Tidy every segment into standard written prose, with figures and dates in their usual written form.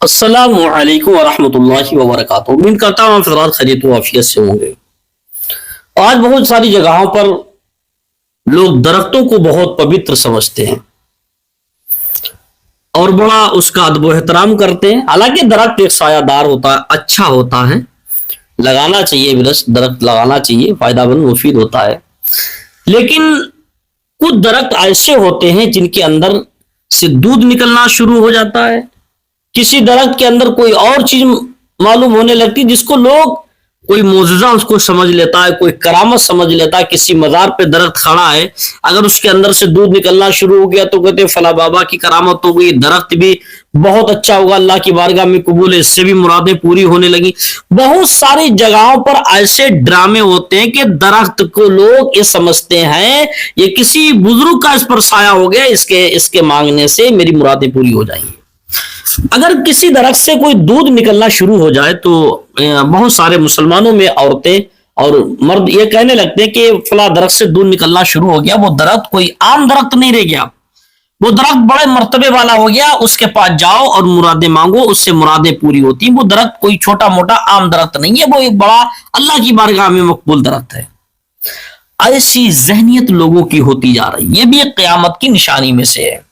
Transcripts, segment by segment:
अस्सलाम वालेकुम वरहमतुल्लाहि वबरकातुहू। उम्मीद करता हूँ आप फिलहाल खैरियत व आफियत से होंगे। आज बहुत सारी जगहों पर लोग दरख्तों को बहुत पवित्र समझते हैं और बड़ा उसका अदब व एहतराम करते हैं। हालांकि दरख्त एक सायादार होता है, अच्छा होता है, लगाना चाहिए, दरख्त लगाना चाहिए, फायदामंद मुफीद होता है। लेकिन कुछ दरख्त ऐसे होते हैं जिनके अंदर से दूध निकलना शुरू हो जाता है। किसी दरख्त के अंदर कोई और चीज मालूम होने लगती है जिसको लोग कोई मोजज़ा उसको समझ लेता है, कोई करामत समझ लेता है। किसी मज़ार पे दरख्त खड़ा है, अगर उसके अंदर से दूध निकलना शुरू हो गया तो कहते हैं फला बाबा की करामत हो गई, दरख्त भी बहुत अच्छा होगा, अल्लाह की बारगाह में कबूल है, इससे भी मुरादें पूरी होने लगी। बहुत सारी जगहों पर ऐसे ड्रामे होते हैं कि दरख्त को लोग ये समझते हैं ये किसी बुजुर्ग का इस पर साया हो गया, इसके मांगने से मेरी मुरादें पूरी हो जाएंगी। अगर किसी दरख्त से कोई दूध निकलना शुरू हो जाए तो बहुत सारे मुसलमानों में औरतें और मर्द ये कहने लगते हैं कि फला दरख्त से दूध निकलना शुरू हो गया, वो दरख्त कोई आम दरख्त नहीं रह गया, वो दरख्त बड़े मर्तबे वाला हो गया, उसके पास जाओ और मुरादें मांगो, उससे मुरादें पूरी होती। वो दरख्त कोई छोटा मोटा आम दरख्त नहीं है, वो एक बड़ा अल्लाह की बारगाह में मकबूल दरख्त है। ऐसी जहनियत लोगों की होती जा रही है, ये भी एक क़यामत की निशानी में से है।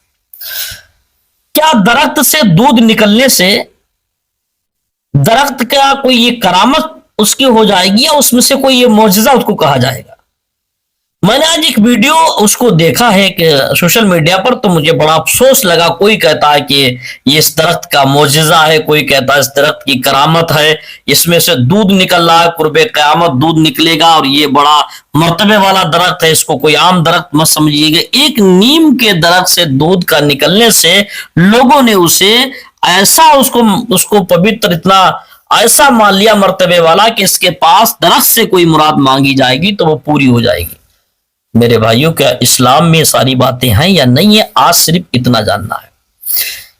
क्या दरख्त से दूध निकलने से दरख्त का कोई ये करामत उसकी हो जाएगी या उसमें से कोई ये मौजज़ा उसको कहा जाएगा? मैंने आज एक वीडियो उसको देखा है कि सोशल मीडिया पर, तो मुझे बड़ा अफसोस लगा। कोई कहता है कि ये इस दरख्त का मौजज़ा है, कोई कहता है इस दरख्त की करामत है, इसमें से दूध निकल रहा है, कुर्बे क़यामत दूध निकलेगा और ये बड़ा मर्तबे वाला दरख्त है, इसको कोई आम दरख्त मत समझिएगा। एक नीम के दरख्त से दूध का निकलने से लोगों ने उसे ऐसा उसको पवित्र, इतना ऐसा मान लिया मर्तबे वाला कि इसके पास दरख्त से कोई मुराद मांगी जाएगी तो वो पूरी हो जाएगी। मेरे भाइयों, क्या इस्लाम में सारी बातें हैं या नहीं है? आज सिर्फ इतना जानना है,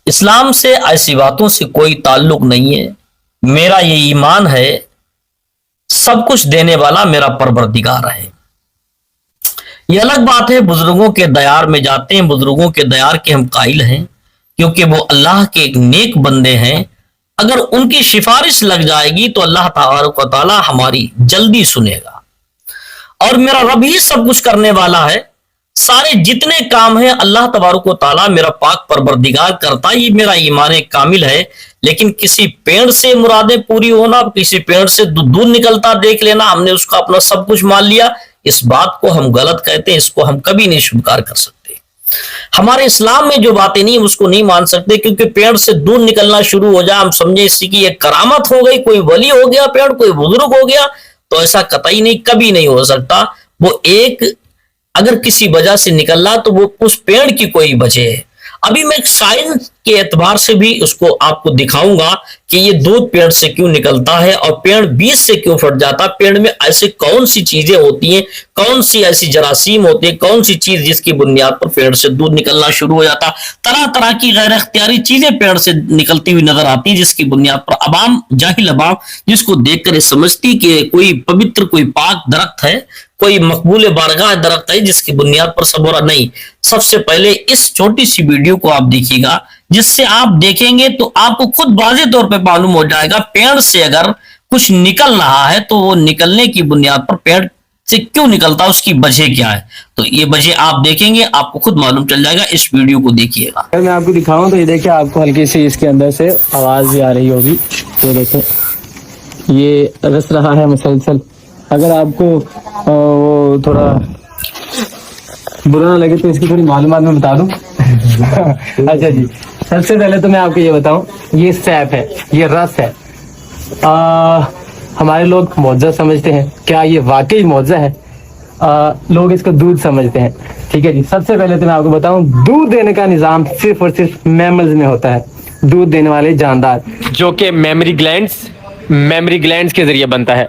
इस्लाम से ऐसी बातों से कोई ताल्लुक नहीं है। मेरा ये ईमान है सब कुछ देने वाला मेरा परवरदिगार है। ये अलग बात है बुजुर्गों के दयार में जाते हैं, बुजुर्गों के दयार के हम कायल हैं क्योंकि वो अल्लाह के एक नेक बंदे हैं। अगर उनकी सिफारिश लग जाएगी तो अल्लाह तबारक व तआला हमारी जल्दी सुनेगा। और मेरा रब ही सब कुछ करने वाला है, सारे जितने काम हैं अल्लाह तबारक व तआला मेरा पाक परवरदिगार करता है, ये मेरा ईमान कामिल है। लेकिन किसी पेड़ से मुरादें पूरी होना, किसी पेड़ से दूध निकलता देख लेना, हमने उसका अपना सब कुछ मान लिया, इस बात को हम गलत कहते हैं, इसको हम कभी नहीं स्वीकार कर सकते। हमारे इस्लाम में जो बातें नहीं उसको नहीं मान सकते, क्योंकि पेड़ से दूध निकलना शुरू हो जाए हम समझे इसी की एक करामत हो गई, कोई वली हो गया पेड़, कोई बुजुर्ग हो गया, तो ऐसा कतई नहीं, कभी नहीं हो सकता। वो एक अगर किसी वजह से निकलना तो वो उस पेड़ की कोई वजह है। अभी मैं साइंस के एतबार से भी उसको आपको दिखाऊंगा कि ये दूध पेड़ से क्यों निकलता है और पेड़ बीज से क्यों फट जाता है। पेड़ में ऐसे कौन सी चीजें होती हैं, कौन सी ऐसी जरासीम होती है, कौन सी चीज जिसकी बुनियाद पर पेड़ से दूध निकलना शुरू हो जाता। तरह तरह की गैर अख्तियारी चीजें पेड़ से निकलती हुई नजर आती हैं, जिसकी बुनियाद पर अवाम, जाहिल अवाम जिसको देखकर समझती कि कोई पवित्र, कोई पाक दरख्त है, कोई मकबूल बारगाह दरख्त है जिसकी बुनियाद पर सब हो रहा। नहीं, सबसे पहले इस छोटी सी वीडियो को आप देखिएगा, जिससे आप देखेंगे तो आपको खुद वाज़ेह तौर पे मालूम हो जाएगा पेड़ से अगर कुछ निकल रहा है तो वो निकलने की बुनियाद पर पेड़ से क्यों निकलता है, उसकी वजह क्या है। तो ये वजह आप देखेंगे, आपको खुद मालूम चल जाएगा। इस वीडियो को देखिएगा। मैं आपको दिखाऊं तो ये देखिए, आपको हल्की सी इसके अंदर से आवाज भी आ रही होगी। ये देखिए, ये रस रहा है मुसलसल। अगर आपको वो थोड़ा बुरा ना लगे तो इसकी थोड़ी मालूमात मैं बता दूं। अच्छा जी, सबसे पहले तो मैं आपको ये बताऊं, ये सैफ है, ये रस है। हमारे लोग मौजज़ा समझते हैं, क्या ये वाकई मौजज़ा है? लोग इसको दूध समझते हैं। ठीक है जी, सबसे पहले तो मैं आपको बताऊं, दूध देने का निज़ाम सिर्फ और सिर्फ मैमल्स में होता है। दूध देने वाले जानदार जो कि मेमरी ग्लैंड्स के जरिए बनता है।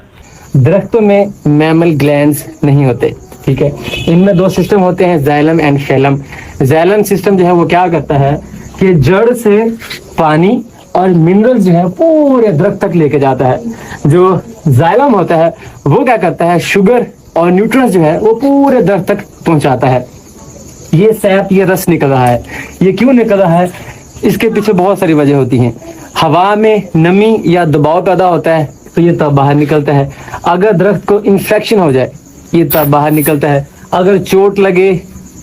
दरख्तों में मैमल ग्लैंड्स नहीं होते। ठीक है, इनमें दो सिस्टम होते हैं, xylem and phellum. Xylem system जो है वो क्या करता है कि जड़ से पानी और मिनरल्स जो है पूरे दरख्त तक लेके जाता है। जो जाइलम होता है वो क्या करता है, शुगर और न्यूट्रिएंट्स जो है वो पूरे दरख्त तक पहुंचाता है। ये सैप, ये रस निकल रहा है, ये क्यों निकल रहा है? इसके पीछे बहुत सारी वजह होती हैं। हवा में नमी या दबाव पैदा होता है तो ये तब बाहर निकलता है। अगर दरख्त को इन्फेक्शन हो जाए ये तब बाहर निकलता है। अगर चोट लगे,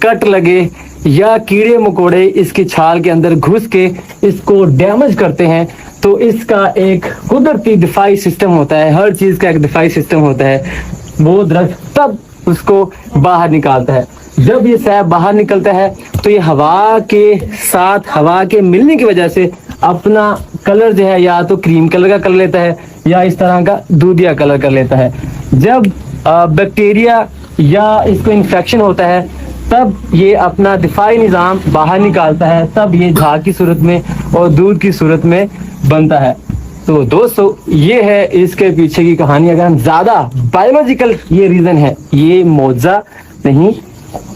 कट लगे या कीड़े मकोड़े इसकी छाल के अंदर घुस के इसको डैमेज करते हैं तो इसका एक कुदरती दिफाई सिस्टम होता है। हर चीज का एक दिफाई सिस्टम होता है, वो दरख्त तब उसको बाहर निकालता है। जब ये सैब बाहर निकलता है तो ये हवा के साथ, हवा के मिलने की वजह से अपना कलर जो है या तो क्रीम कलर का कर लेता है या इस तरह का दूधिया कलर कर लेता है। जब बैक्टीरिया या इसको इन्फेक्शन होता है तब ये अपना दिफाई निज़ाम बाहर निकालता है, तब ये झाग की सूरत में और दूध की सूरत में बनता है। तो दोस्तों ये है इसके पीछे की कहानी। अगर हम ज्यादा बायोलॉजिकल ये रीजन है, ये मौजा नहीं,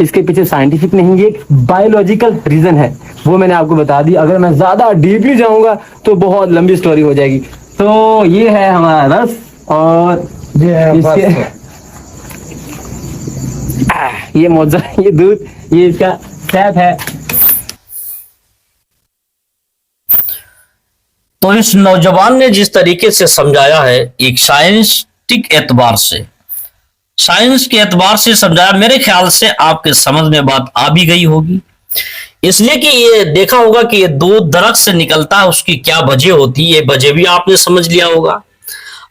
इसके पीछे साइंटिफिक नहीं, ये बायोलॉजिकल रीजन है, वो मैंने आपको बता दी। अगर मैं ज्यादा डीपली जाऊंगा तो बहुत लंबी स्टोरी हो जाएगी। तो ये है हमारा रस और इसके ये मौजा, ये दूध, ये इसका सैफ है। तो इस नौजवान ने जिस तरीके से समझाया है, एक साइंटिफिक एतबार से, साइंस के एतबार से समझाया, मेरे ख्याल से आपके समझ में बात आ भी गई होगी। इसलिए कि ये देखा होगा कि ये दूध दरख्त से निकलता है, उसकी क्या वजह होती है, ये वजह भी आपने समझ लिया होगा।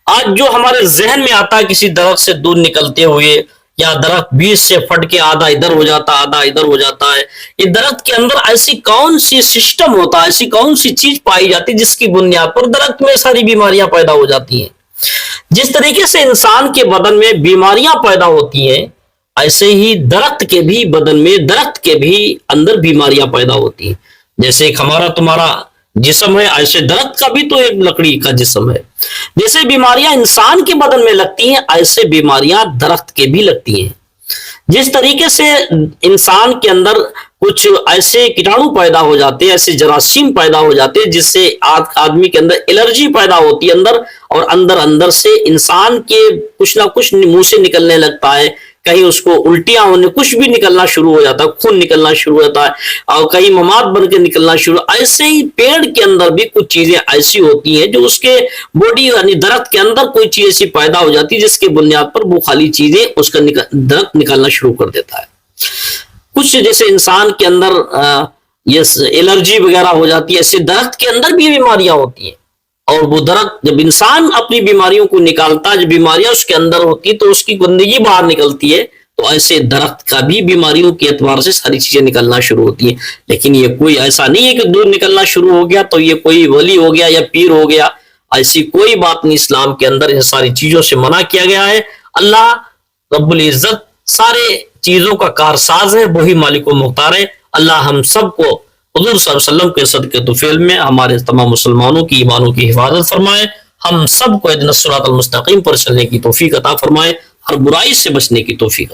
आज जो हमारे जहन में आता है किसी दरख्त से दूध निकलते हुए, या दरख्त बीज से फट के आधा इधर हो जाता, आधा इधर हो जाता है, ये दरख्त के अंदर ऐसी कौन सी सिस्टम होता है, ऐसी कौन सी चीज पाई जाती है जिसकी बुनियाद पर दरख्त में सारी बीमारियां पैदा हो जाती हैं। जिस तरीके से इंसान के बदन में बीमारियां पैदा होती हैं, ऐसे ही दरख्त के भी बदन में, दरख्त के भी अंदर बीमारियां पैदा होती हैं। जैसे एक हमारा तुम्हारा जिस्म है, ऐसे दरख्त का भी तो एक लकड़ी का जिस्म है। जैसे बीमारियां इंसान के बदन में लगती हैं, ऐसे बीमारियां दरख्त के भी लगती हैं। जिस तरीके से इंसान के अंदर कुछ ऐसे कीटाणु पैदा हो जाते हैं, ऐसे जरासीम पैदा हो जाते हैं जिससे आदमी के अंदर एलर्जी पैदा होती है अंदर, और अंदर अंदर से इंसान के कुछ ना कुछ मुंह से निकलने लगता है, कहीं उसको उल्टियां होने, कुछ भी निकलना शुरू हो जाता है, खून निकलना शुरू हो जाता है, और कहीं ममाद बन के निकलना शुरू। ऐसे ही पेड़ के अंदर भी कुछ चीजें ऐसी होती हैं जो उसके बॉडी यानी दरख्त के अंदर कोई चीज ऐसी पैदा हो जाती है जिसके बुनियाद पर वो खाली चीजें उसका दरख्त निकालना शुरू कर देता है। कुछ जैसे इंसान के अंदर ये एलर्जी वगैरह हो जाती है, ऐसे दरख्त के अंदर भी बीमारियां होती हैं। और वो दरख्त, जब इंसान अपनी बीमारियों को निकालता है, जब बीमारियां उसके अंदर होती है तो उसकी गंदगी बाहर निकलती है, तो ऐसे दरख्त का भी बीमारियों के एतबार से सारी चीजें निकलना शुरू होती हैं। लेकिन ये कोई ऐसा नहीं है कि दूध निकलना शुरू हो गया तो ये कोई वली हो गया या पीर हो गया, ऐसी कोई बात नहीं। इस्लाम के अंदर इन सारी चीजों से मना किया गया है। अल्लाह रब्बुल इज्जत सारे चीजों का कारसाज है, वही मालिक व मुख्तार है। अल्लाह हम सबको हुजूर सल्लल्लाहु अलैहि वसल्लम के सदके तुफैल में हमारे तमाम मुसलमानों की ईमानों की हिफाजत फरमाए, हम सबको इहदिनस सिरातल मुस्तकीम पर चलने की तौफीक अता फरमाए, हर बुराई से बचने की तौफीक।